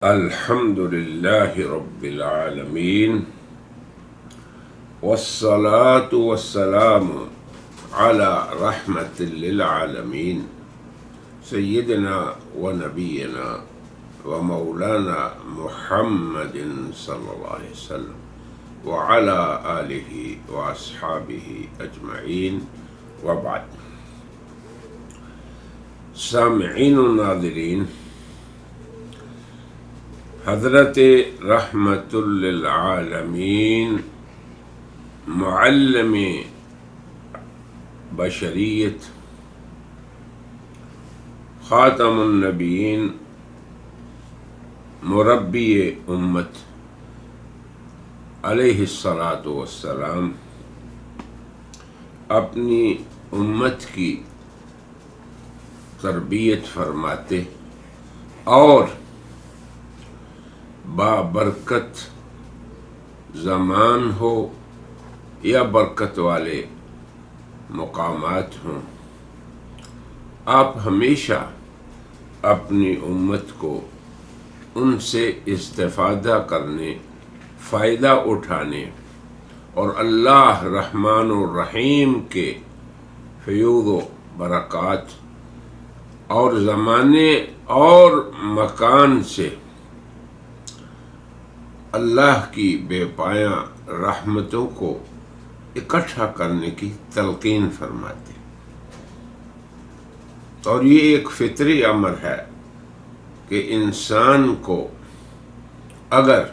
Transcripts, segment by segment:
الحمد لله رب العالمين والصلاة والسلام على رحمة للعالمين سيدنا ونبينا ومولانا محمد صلى الله عليه وسلم وعلى آله وأصحابه أجمعين وبعد. سامعین و ناظرین، حضرت رحمت للعالمین معلم بشریت خاتم النبیین مربی امت علیہ الصلاۃ والسلام اپنی امت کی تربیت فرماتے اور بابرکت زمان ہو یا برکت والے مقامات ہوں، آپ ہمیشہ اپنی امت کو ان سے استفادہ کرنے، فائدہ اٹھانے اور اللہ رحمان الرحیم کے فیوض و برکات اور زمانے اور مکان سے اللہ کی بے پایاں رحمتوں کو اکٹھا کرنے کی تلقین فرماتے، اور یہ ایک فطری امر ہے کہ انسان کو اگر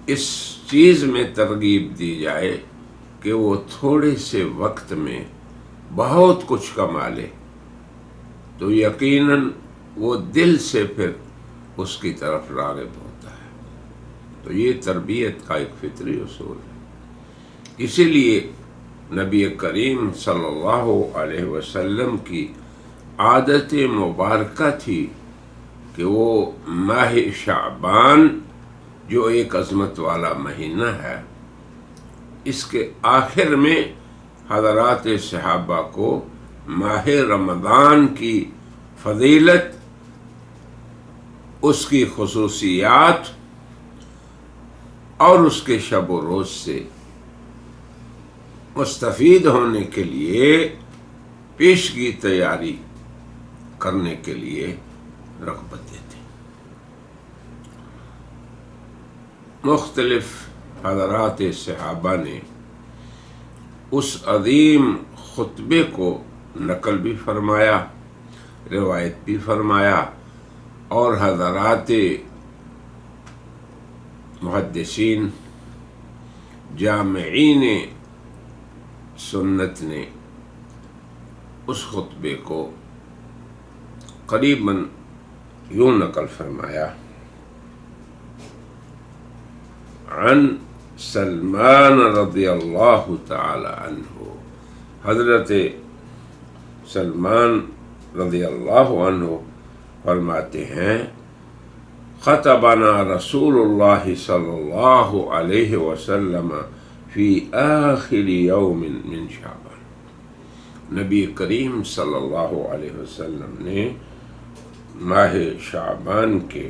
اس چیز میں ترغیب دی جائے کہ وہ تھوڑے سے وقت میں بہت کچھ کما لے، تو یقیناً وہ دل سے پھر اس کی طرف راغب ہوتا ہے. تو یہ تربیت کا ایک فطری اصول ہے. اسی لیے نبی کریم صلی اللہ علیہ وسلم کی عادت مبارکہ تھی کہ وہ ماہ شعبان جو ایک عظمت والا مہینہ ہے، اس کے آخر میں حضرات صحابہ کو ماہ رمضان کی فضیلت، اس کی خصوصیات اور اس کے شب و روز سے مستفید ہونے کے لیے پیشگی تیاری کرنے کے لیے رغبت دیتے. مختلف حضرات صحابہ نے اس عظیم خطبے کو نقل بھی فرمایا، روایت بھی فرمایا، اور حضرات محدثین جامعین سنت نے اس خطبے کو قریباً یوں نقل فرمایا: عن سلمان رضی اللہ تعالی عنہ، حضرت سلمان رضی اللہ عنہ فرماتے ہیں: خطبنا رسول اللہ صلی اللہ علیہ وسلم فی آخر یوم من شعبان، نبی کریم صلی اللہ علیہ وسلم نے ماہ شعبان کے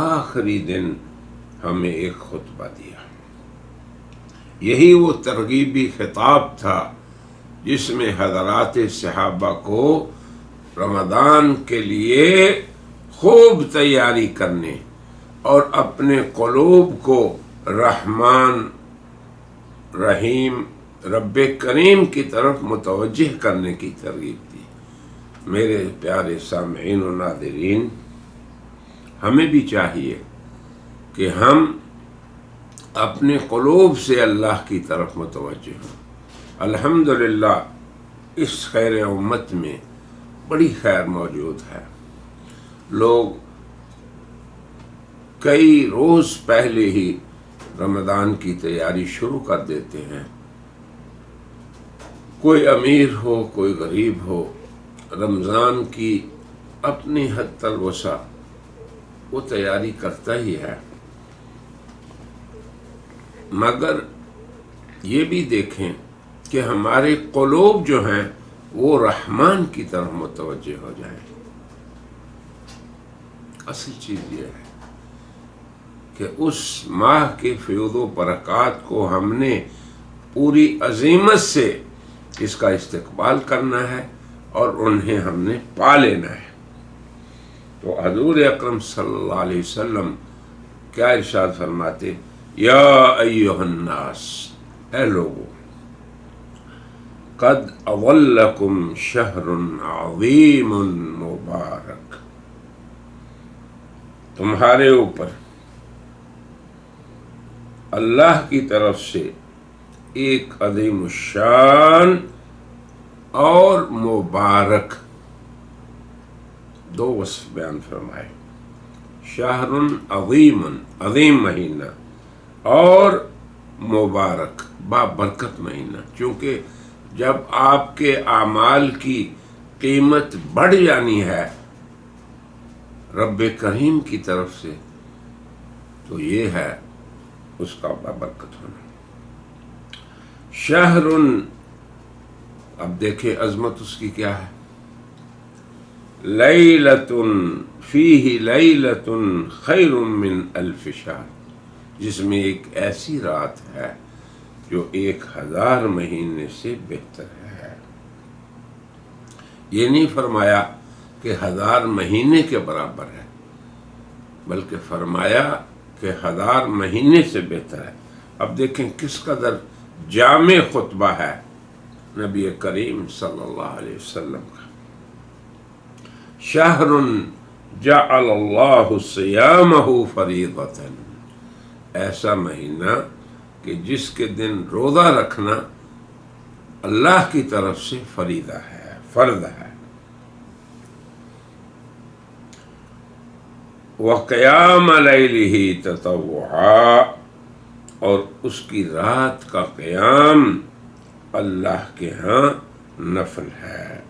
آخری دن ہمیں ایک خطبہ دیا. یہی وہ ترغیبی خطاب تھا جس میں حضرات صحابہ کو رمضان کے لیے خوب تیاری کرنے اور اپنے قلوب کو رحمان رحیم رب کریم کی طرف متوجہ کرنے کی ترغیب دی. میرے پیارے سامعین و ناظرین، ہمیں بھی چاہیے کہ ہم اپنے قلوب سے اللہ کی طرف متوجہ ہوں. الحمدللہ اس خیر امت میں بڑی خیر موجود ہے. لوگ کئی روز پہلے ہی رمضان کی تیاری شروع کر دیتے ہیں. کوئی امیر ہو، کوئی غریب ہو، رمضان کی اپنی حد الوسع وہ تیاری کرتا ہی ہے. مگر یہ بھی دیکھیں کہ ہمارے قلوب جو ہیں وہ رحمان کی طرف متوجہ ہو جائیں. اصل چیز یہ ہے کہ اس ماہ کے فیض و برکات کو ہم نے پوری عظیمت سے اس کا استقبال کرنا ہے اور انہیں ہم نے پا لینا ہے۔ تو حضور اکرم صلی اللہ علیہ وسلم کیا ارشاد فرماتے، یا ایھا الناس، اے لوگو، قد اضلکم شہر عظیم مبارک، تمہارے اوپر اللہ کی طرف سے ایک عظیم الشان اور مبارک دو وصف بیان فرمائے، شہر عظیم، عظیم مہینہ، اور مبارک، بابرکت مہینہ۔ چونکہ جب آپ کے اعمال کی قیمت بڑھ جانی ہے رب کریم کی طرف سے، تو یہ ہے اس کا بابرکت ہونا۔ شہر، اب دیکھیں عظمت اس کی کیا ہے، لیلۃ فیہ لیلۃ خیر من الف شہر، جس میں ایک ایسی رات ہے جو 1000 مہینے سے بہتر ہے۔ یہ نہیں فرمایا کہ 1000 مہینے کے برابر ہے، بلکہ فرمایا کہ 1000 مہینے سے بہتر ہے۔ اب دیکھیں کس قدر جامع خطبہ ہے نبی کریم صلی اللہ علیہ وسلم کا۔ شہر جعل اللہ صیامہ فریضۃ، ایسا مہینہ کہ جس کے دن روزہ رکھنا اللہ کی طرف سے فریضہ ہے، فرض ہے۔ وقیام لیلہ تطوعا، اور اس کی رات کا قیام اللہ کے ہاں نفل ہے۔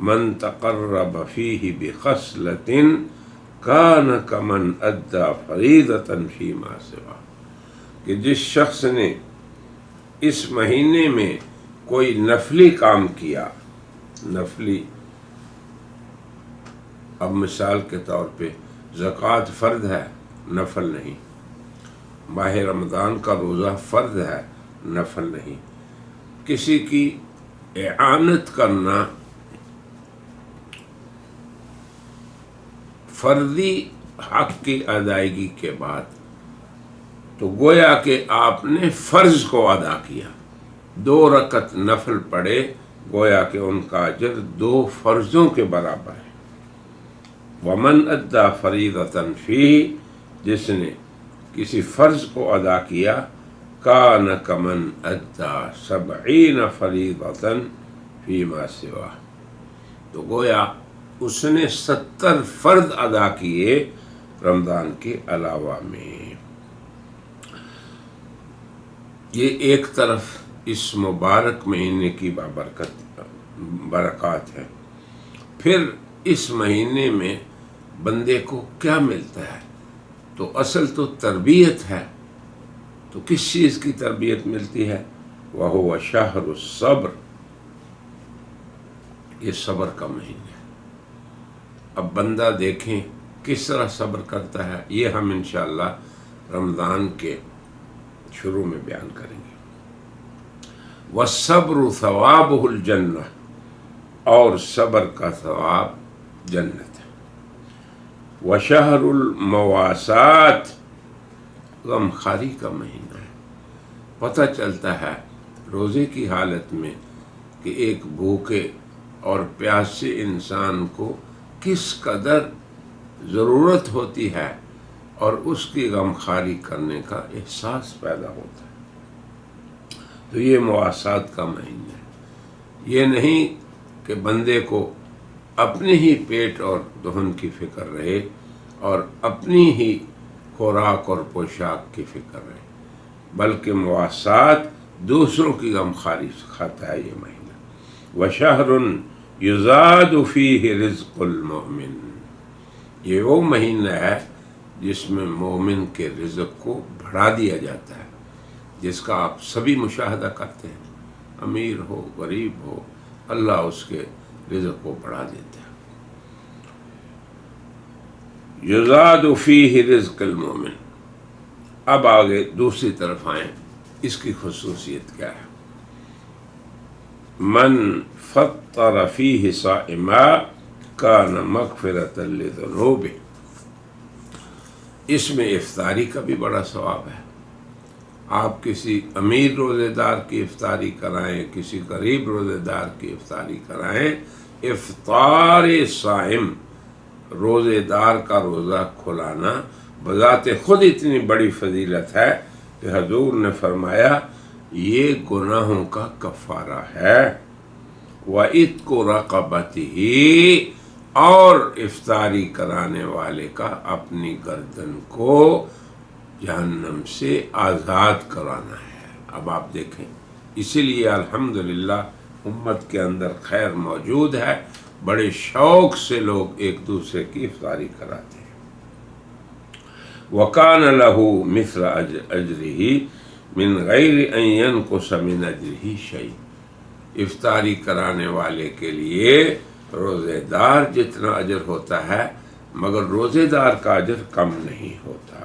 من تقرب فیہ بخصلۃ کان کمن ادی فریضۃ فیما سوا، کہ جس شخص نے اس مہینے میں کوئی نفلی کام کیا، نفلی، اب مثال کے طور پہ زکوٰۃ فرض ہے، نفل نہیں، ماہ رمضان کا روزہ فرض ہے، نفل نہیں، کسی کی اعانت کرنا فرضی حق کی ادائیگی کے بعد، تو گویا کہ آپ نے فرض کو ادا کیا، 2 رکعت نفل پڑھے، گویا کہ ان کا اجر 2 فرضوں کے برابر ہے۔ ومن ادی فریضۃ فیہ، جس نے کسی فرض کو ادا کیا، کان کمن ادی 70 فریضۃ فیما سوا، تو گویا اس نے 70 فرض ادا کیے رمضان کے علاوہ میں۔ یہ ایک طرف اس مبارک مہینے کی برکات ہے۔ پھر اس مہینے میں بندے کو کیا ملتا ہے، تو اصل تو تربیت ہے۔ تو کس چیز کی تربیت ملتی ہے؟ وَهُوَ شَهْرُ الصَّبْرِ، یہ صبر کا مہینہ ہے۔ اب بندہ دیکھیں کس طرح صبر کرتا ہے، یہ ہم انشاءاللہ رمضان کے شروع میں بیان کریں گے۔ وَالصَّبْرُ ثَوَابُهُ الْجَنَّةُ، اور صبر کا ثواب جنت ہے۔ وَشَهْرُ الْمَوَاسَاةِ، غمخواری کا مہینہ ہے۔ پتہ چلتا ہے روزے کی حالت میں کہ ایک بھوکے اور پیاسے انسان کو کس قدر ضرورت ہوتی ہے، اور اس کی غمخواری کرنے کا احساس پیدا ہوتا ہے۔ تو یہ مواسات کا مہینہ ہے۔ یہ نہیں کہ بندے کو اپنے ہی پیٹ اور دہن کی فکر رہے اور اپنی ہی خوراک اور پوشاک کی فکر رہے، بلکہ مواسات، دوسروں کی غمخواری سکھاتا ہے یہ مہینہ۔ وَشَهْرٌ يُزَادُ فِيهِ رِزْقُ الْمُؤْمِنِ، یہ وہ مہینہ ہے جس میں مومن کے رزق کو بڑھا دیا جاتا ہے، جس کا آپ سبھی مشاہدہ کرتے ہیں، امیر ہو غریب ہو، اللہ اس کے رزق کو بڑھا دیتا ہے۔ یزاد فیہ رزق المومن۔ اب آگے دوسری طرف آئیں، اس کی خصوصیت کیا ہے؟ من فطر فیہ صائما کان مغفرۃ لذنوبہ۔ اس میں افطاری کا بھی بڑا ثواب ہے۔ آپ کسی امیر روزے دار کی افطاری کرائیں، کسی غریب روزے دار کی افطاری کرائیں، افطار صائم، روزے دار کا روزہ کھلانا بذات خود اتنی بڑی فضیلت ہے کہ حضور نے فرمایا یہ گناہوں کا کفارہ ہے۔ وَعِتْقُ رَقَبَتِهِ، اور افطاری کرانے والے کا اپنی گردن کو جہنم سے آزاد کرانا ہے۔ اب آپ دیکھیں، اسی لیے الحمدللہ امت کے اندر خیر موجود ہے، بڑے شوق سے لوگ ایک دوسرے کی افطاری کراتے ہیں۔ وَكَانَ لَهُ مِثْلَ أَجْرِهِ مِنْ غَيْرِ أَنْ يَنْقُصَ مِنْ أَجْرِهِ شَيْءٌ۔ افطاری کرانے والے کے لیے روزے دار جتنا اجر ہوتا ہے مگر روزے دار کا اجر کم نہیں ہوتا۔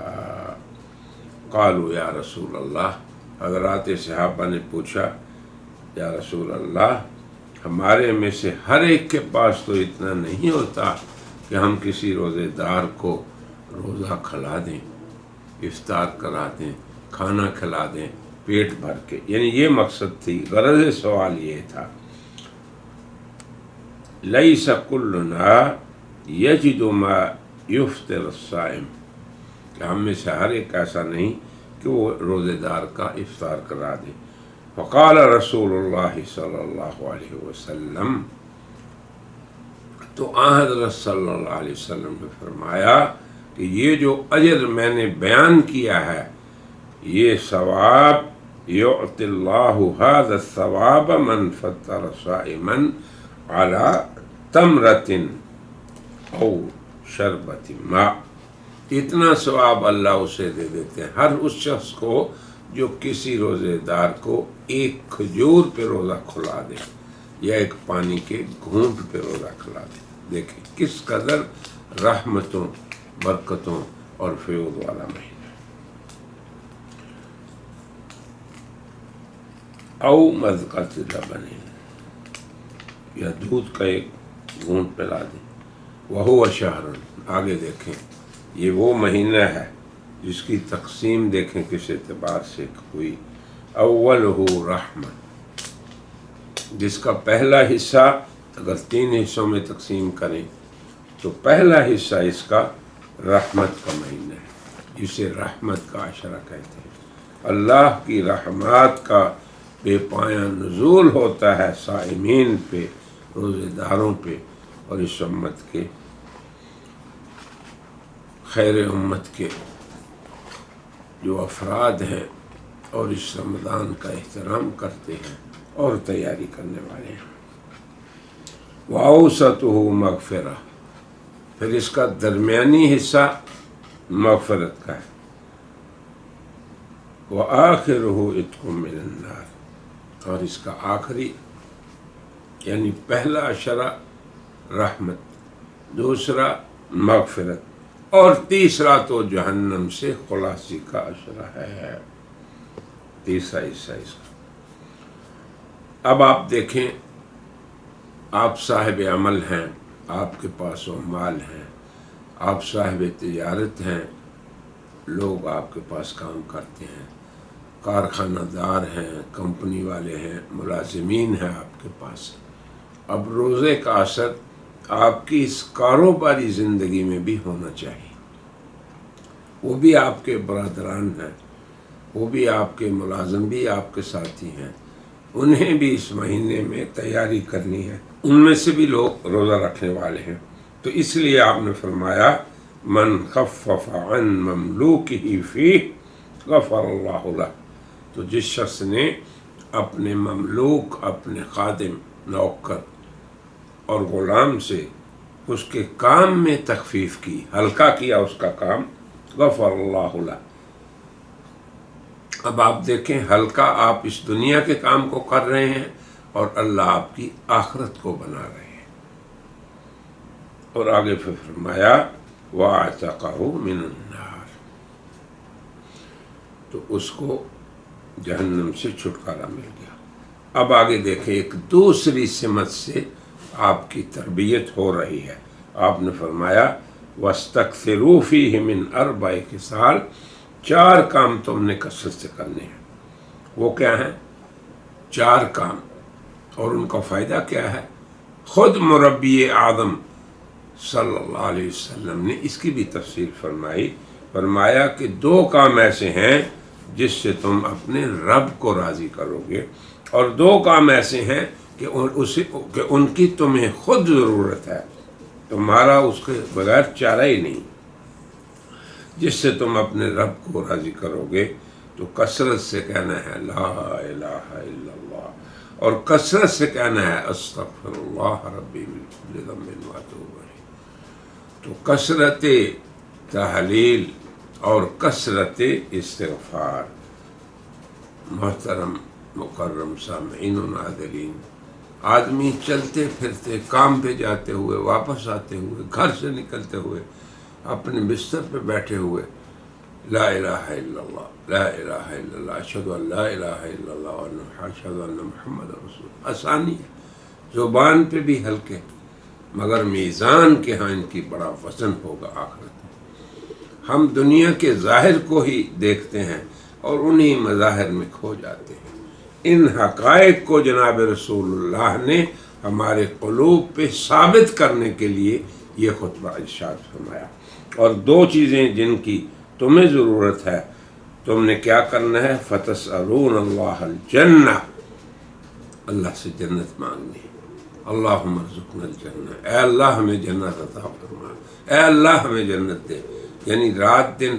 قالوا یا رسول اللہ، حضرات صحابہ نے پوچھا یا رسول اللہ، ہمارے میں سے ہر ایک کے پاس تو اتنا نہیں ہوتا کہ ہم کسی روزے دار کو روزہ کھلا دیں، افطار کرا دیں، کھانا کھلا دیں پیٹ بھر کے۔ یعنی یہ مقصد تھی، غرض سوال یہ تھا، لیس کلنا یجد ما یفطر الصائم، کہ ہم میں سے ہر ایک ایسا نہیں کہ وہ روزے دار کا افطار کرا دے۔ فقال رسول اللہ صلی اللہ علیہ وسلم، تو آن حضرت صلی اللہ علیہ وسلم نے فرمایا کہ یہ جو اجر میں نے بیان کیا ہے، یہ ثواب یعطی اللہ ھذا الثواب من فطر صائما علی تمرۃ او شربۃ ماء، اتنا ثواب اللہ اسے دے دیتے ہیں ہر اس شخص کو جو کسی روزے دار کو ایک کھجور پہ روزہ کھلا دے یا ایک پانی کے گھونٹ پہ روزہ کھلا دے۔ دیکھیں کس قدر رحمتوں، برکتوں اور فیض والا مہینہ۔ او مذقۃ لبن، یا دودھ کا ایک گھونٹ پلا دیں۔ وہو شہر، آگے دیکھیں یہ وہ مہینہ ہے جس کی تقسیم دیکھیں کس اعتبار سے ہوئی۔ اولہ رحمہ، جس کا پہلا حصہ اگر 3 حصوں میں تقسیم کریں تو پہلا حصہ اس کا رحمت کا مہینہ ہے، جسے رحمت کا عشرہ کہتے ہیں۔ اللہ کی رحمات کا بے پایاں نزول ہوتا ہے صائمین پہ، روزے داروں پہ، اور اس امت کے، خیر امت کے جو افراد ہیں اور اس رمضان کا احترام کرتے ہیں اور تیاری کرنے والے ہیں۔ وَأَوْسَطُهُ مَغْفِرَةٌ، پھر اس کا درمیانی حصہ مغفرت کا ہے۔ وَآخِرُهُ عِتْقٌ مِّنَ النَّارِ، اور اس کا آخری یعنی پہلا عشرہ رحمت، دوسرا مغفرت، اور تیسرا تو جہنم سے خلاصی کا عشرہ ہے، تیسرا حصہ اس کا۔ اب آپ دیکھیں، آپ صاحب عمل ہیں، آپ کے پاس و مال ہیں، آپ صاحب تجارت ہیں، لوگ آپ کے پاس کام کرتے ہیں، کارخانہ دار ہیں، کمپنی والے ہیں، ملازمین ہیں آپ کے پاس۔ اب روزے کا اثر آپ کی اس کاروباری زندگی میں بھی ہونا چاہیے۔ وہ بھی آپ کے برادران ہیں، وہ بھی آپ کے ملازم بھی آپ کے ساتھی ہیں، انہیں بھی اس مہینے میں تیاری کرنی ہے، ان میں سے بھی لوگ روزہ رکھنے والے ہیں۔ تو اس لیے آپ نے فرمایا من خفف عن مملوکہ فیہ غفر اللہ لہ، تو جس شخص نے اپنے مملوک، اپنے خادم، نوکر اور غلام سے اس کے کام میں تخفیف کی، ہلکا کیا اس کا کام، غفر اللہ لہ۔ اب آپ دیکھیں، ہلکا آپ اس دنیا کے کام کو کر رہے ہیں اور اللہ آپ کی آخرت کو بنا رہے ہیں۔ اور آگے پھر فرمایا وَأَعْتَقَهُ مِنَ النَّارِ، تو اس کو جہنم سے چھٹکارا مل گیا۔ اب آگے دیکھیں، ایک دوسری سمت سے آپ کی تربیت ہو رہی ہے۔ آپ نے فرمایا وَاسْتَكْثِرُوا فِيهِ مِنْ 4 خصال، 4 کام تم نے کثرت سے کرنے ہیں۔ وہ کیا ہیں؟ 4 کام، اور ان کا فائدہ کیا ہے؟ خود مربی اعظم صلی اللہ علیہ وسلم نے اس کی بھی تفصیل فرمایا کہ 2 کام ایسے ہیں جس سے تم اپنے رب کو راضی کرو گے، اور 2 کام ایسے ہیں کہ ان کی تمہیں خود ضرورت ہے، تمہارا اس کے بغیر چارہ ہی نہیں، جس سے تم اپنے رب کو راضی کرو گے۔ تو کثرت سے کہنا ہے لا الہ الا اللہ، اور کثرت سے کہنا ہے استغفر اللہ ربی من کل ذنب واتوب الیہ۔ تو کثرت تحلیل اور کثرت استغفار۔ محترم مکرم سامعین و ناظرین، آدمی چلتے پھرتے، کام پہ جاتے ہوئے، واپس آتے ہوئے، گھر سے نکلتے ہوئے، اپنے بستر پہ بیٹھے ہوئے لا الہ الا اللہ، لا الہ الا اللہ، اشہد ان لا الہ الا اللہ، اشہد ان محمد رسول اللہ۔ آسانی ہے، زبان پہ بھی ہلکے، مگر میزان کے ہاں ان کی بڑا وزن ہوگا آخرت میں۔ ہم دنیا کے ظاہر کو ہی دیکھتے ہیں اور انہی مظاہر میں کھو جاتے ہیں۔ ان حقائق کو جناب رسول اللہ نے ہمارے قلوب پہ ثابت کرنے کے لیے یہ خطبہ ارشاد فرمایا۔ اور 2 چیزیں جن کی تمہیں ضرورت ہے، تم نے کیا کرنا ہے؟ فَتَسْأَلُونَ اللَّهَ الْجَنَّةَ، اللہ سے جنت مانگنی۔ اللہم ارزقنا الجنہ، اے اللہ ہمیں جنت عطا فرما، اے اللہ ہمیں جنت دے۔ یعنی رات دن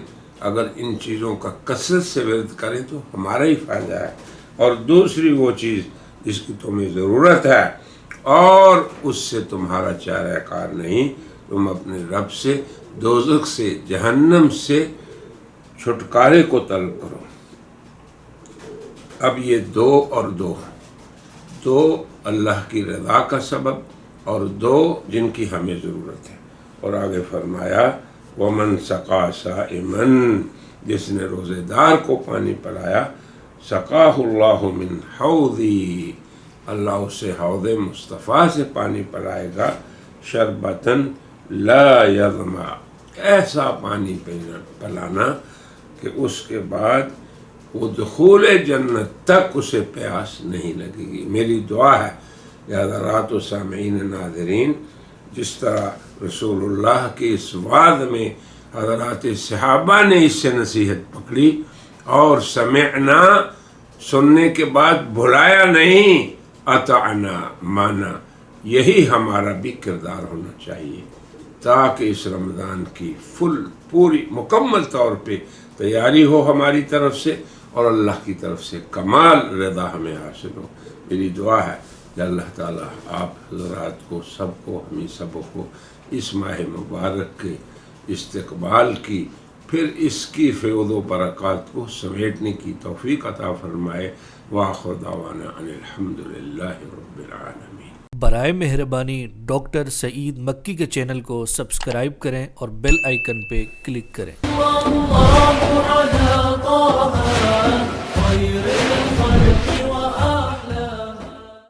اگر ان چیزوں کا کثرت سے ورد کریں تو ہمارا ہی فائدہ ہے۔ اور دوسری وہ چیز جس کی تمہیں ضرورت ہے اور اس سے تمہارا چارہ کار نہیں، تم اپنے رب سے، دوزخ سے، جہنم سے چھٹکارے کو طلب کرو۔ اب یہ 2 اور 2 اللہ کی رضا کا سبب، اور 2 جن کی ہمیں ضرورت ہے۔ اور آگے فرمایا وَمَنْ سَقَى صَائِمًا، جس نے روزے دار کو پانی پلایا، سقاہ اللہ من حوضی، اللہ اسے حوض مصطفیٰ سے پانی پلائے گا، شربتاً لا یظمأ، ایسا پانی پلانا کہ اس کے بعد وہ دخول جنت تک اسے پیاس نہیں لگے گی۔ میری دعا ہے کہ حضرات و سامعین ناظرین، جس طرح رسول اللہ کی اس وعد میں حضرات صحابہ نے اس سے نصیحت پکڑی اور سمعنا، سننے کے بعد بھلایا نہیں، اطعنا، مانا، یہی ہمارا بھی کردار ہونا چاہیے، تاکہ اس رمضان کی پوری مکمل طور پہ تیاری ہو ہماری طرف سے، اور اللہ کی طرف سے کمال رضا ہمیں حاصل ہو۔ میری دعا ہے کہ اللہ تعالیٰ آپ حضرات کو، سب کو، ہمیں سب کو اس ماہ مبارک کے استقبال کی، پھر اس کی فیض و برکات کو سمیٹنے کی توفیق عطا فرمائے۔ وآخر دعوانا ان الحمدللہ رب العالمین۔ برائے مہربانی ڈاکٹر سعید مکی کے چینل کو سبسکرائب کریں اور بیل آئیکن پہ کلک کریں۔ اللہ علی طه خیر الخلق